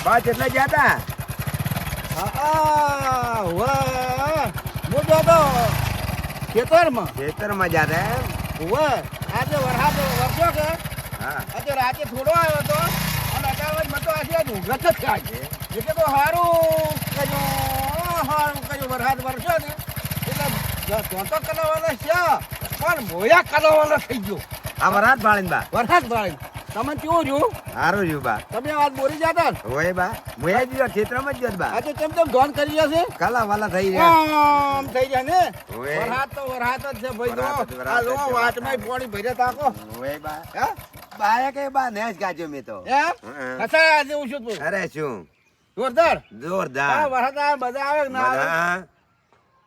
બસ એટલે જ હતા. હા વાહ હું તો ખેતરમાં જતા એમ. હોવે આજે વરસાદ વરસ્યો કે હા આજે રાતે થોડો આવ્યો હતો અને અત્યારે મને તો આજે ઊંઘત જ કાઢે એટલે તો સારું કર્યું વરસાદ વરસ્યો ને એટલે ધોતો કલાવાળો છે પણ મોયા કલાવાળો થઈ ગયો. આ વરાત ભાળીને બા. વરસાદ ભાઈ તમે કેવું છું સારું રહ્યું બા. તમે વાત બોલી જતા ને હોય બા. મોયા જીવા ખેતરમાં જ ગયો બા. આજે તેમ ધોન કરી જશે કાલા વાલા થઈ રહ્યા. આમ થઈ જાય ને ઓય. વરસાદ તો વરસાદ જ છે ભાઈ. વરસાદ જ જો વરસાદ આ જો જ છે. વાટમાં પાણી ભર્યા તાકો હોય બા. હે બાએ કે બા ને જ કાઢ્યો મેં તો. એમ હા. કસાય આજે હું છું તું અરે શું જોરદાર જોરદાર. વરસાદ આવે બધા આવે કે ના આવે બધા.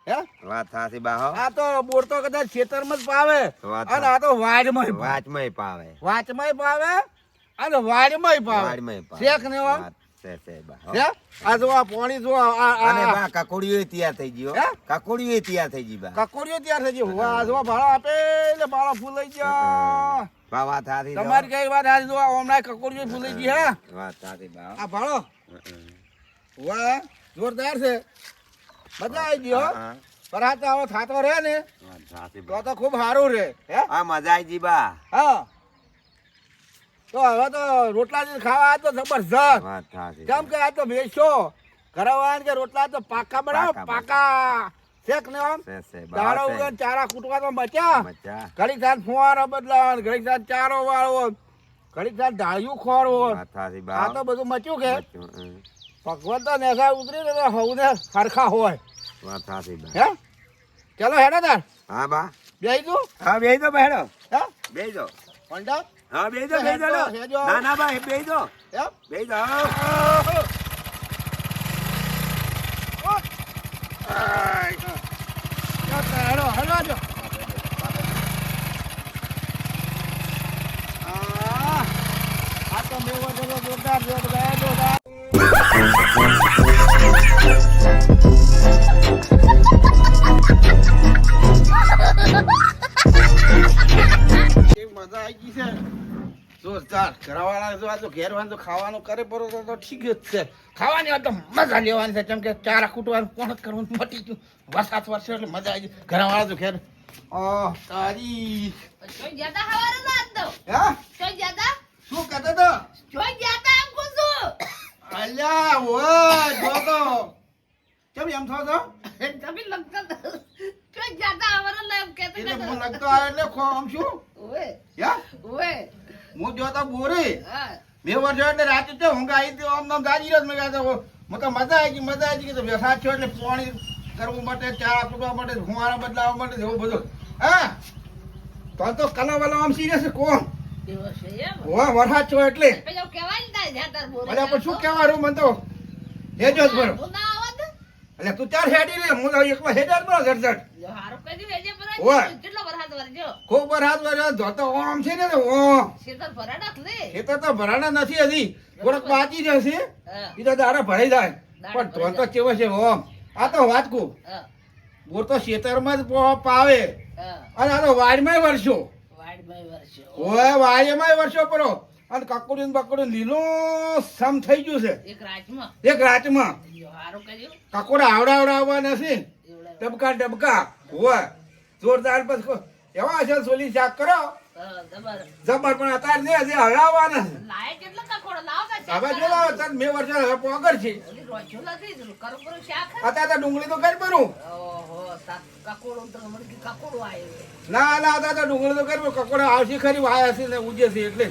હે વાત થાતી બા હો. આ તો બોર તો કદાચ ખેતરમાં જ પાવે વાત અને આ તો વાડમાં વાચમાંય પાવે. વાચમાં પાવે અને વાડમાં પાવે વાડમાંય પાવે. શેખ ને એવા વાત છે બા હો. હે આ જો આ પાણી જો અને આ બા કકોડીઓ તૈયાર થઈ ગયો. હે? કકોડીઓ તૈયાર થઈ ગઈ બા. કકોડીઓ તૈયાર થઈ ગઈ વાહ જો ભાળો આપે એટલે ભાળો ફૂલાઈ ગયા. બા વાત થાતી જો. તમારી કઈ વાત આજે જો હમણાં કકોડીઓ ફૂલાઈ ગઈ હે વાત થાતી બા હો. આ ભાળો વાહ જોરદાર છે મજા આવી ગઈ હો. હા. વરસાદ આવો થાતો રહે ને વાત થાતી તો બા. તો ખૂબ સારું રહે હે આ મજા આવી ગઈ બા. હા તો હવે તો રોટલા જ ખાવા આ તો જબરજસ્ત વાત થાતી. કેમ કે આ તો બેસો ઘરવાળા કે રોટલા તો પાકા બનાવો પાકા શેક ને આમ છે દાડો બા. ઉગન ચારા કૂટવા તો બચ્યા મજા. ઘડીક સાથ ફુવારો બદલાવો ઘડીક સાથ ચારો વાળવો ઘડીક સાથ ઢાળિયું ખોરવો વાત થાતી બા. આ તો બધું મચ્યું કે હમ. ભગવાન તો નેસા ઉતરી ને તો હવને હરખા હોય વાત થાતી બા. હે ચલો હેડો તાર હા બા. બેહી તું હા બેહી દો બેડો. હે બેહી દો. પંડા હા બેહી દો બેહી દો. હેજો. ના ના બા બેહી દો. એમ બેહી દો. હેડો હેડો જો આ તો મેવો જોરદાર જોરદાર મજા આવી ગઈ છે જોરદાર ઘરવાળા જો આ તો ઘેર વાંધો ખાવાનું કરે બરોબર તો ઠીક જ છે ખાવાની વાત તો મજા લેવાની છે કેમ કે ચારા કૂટવાનું કોણ કરવું મટી ગયું વરસાદ વરસે એટલે મજા આવી ગઈ ઘરવાળા તો ઘેર તારી જોઈ જાતા હવારે ના આજ તો હા જોઈ જાતા શું કહેતો તો જોઈ જાતા એમ કહું છું અલ્યા ઓય જો તો કેમ એમ થો છો તમે લગતા જોઈ જાતા હવારે ના એમ કહેતો એટલે મને લગતો આવે એટલે ખો આમ શું ઓએ યા ઓએ હું જોતો બોરી હા બે વર્ષ એટલે રાતે તો ઊંઘ આવી હતી આમ નામ દાજી રહ્યો મેં કહેતો મને તો મજા આવી ગઈ કે વરસાદ છો એટલે પાણી કરવું માટે ચા કૂટવા માટે ફુવારા બદલાવવા માટે એવું બધું હા તો કલાવાલા આમ સિરિયસ છે કોણ દિવસ છે એમ હોવા વરસાદ છો એટલે પેલો કહેવાય ને તારે જાતા બોલે અલ્યા પણ શું કહેવાનું મને તો હેજો જ બરો હું ના આવત એટલે તું ચાર હેડી રે હું તો એકલો હેડા જ બરો ઝટઝટ જો હારો કહી હેજે પર ઓય. કેટલો વરસાદ વરજો ખૂબ વરસાદ વરસાદ ધોતો આમ છે ને તો ઓમ શેતર ભરા નાખ લે ખેતર તો ભરાણા નથી હજી થોડોક બાકી જશે હા એ તો દાડા ભરાઈ જાય દાડા પણ ધોન તો ભરાઈ કેવો છે ઓમ આ તો વાતકું હા બોર તો ખેતરમાં જ પાવે હા અને આ તો વાડમાંય વર્ષો વાડ ભાઈ વર્ષો ઓય વાડમાંય વર્ષો પરો અને કકડું બકડું લીલું સમ થઈ ગયું છે એક રાજમાં એક રાતમાં જો હારો કર્યો કકોડા આવડાવડા નથી એવડા ડબકા ડબકા હોય જોરદાર બસ એવા છે સોલી શાક કરો દબર જબર પણ અત્યારે ને હજી હલાવવાના છે. લાય કેટલા કકોડો લાવતા હવે જો લાવો તને બે વર્ષ હવે પોગર છે રોજો નથી કરું કરું શાક અત્યારે તો ડુંગળી તો કરી ભરું ઓહો કકોડો તો મને કે કકોડો આવ્યો ના ના અત્યારે તો ડુંગળી તો કરી કકોડા આવશે ખરી વાયા છે ને ઉજે છે એટલે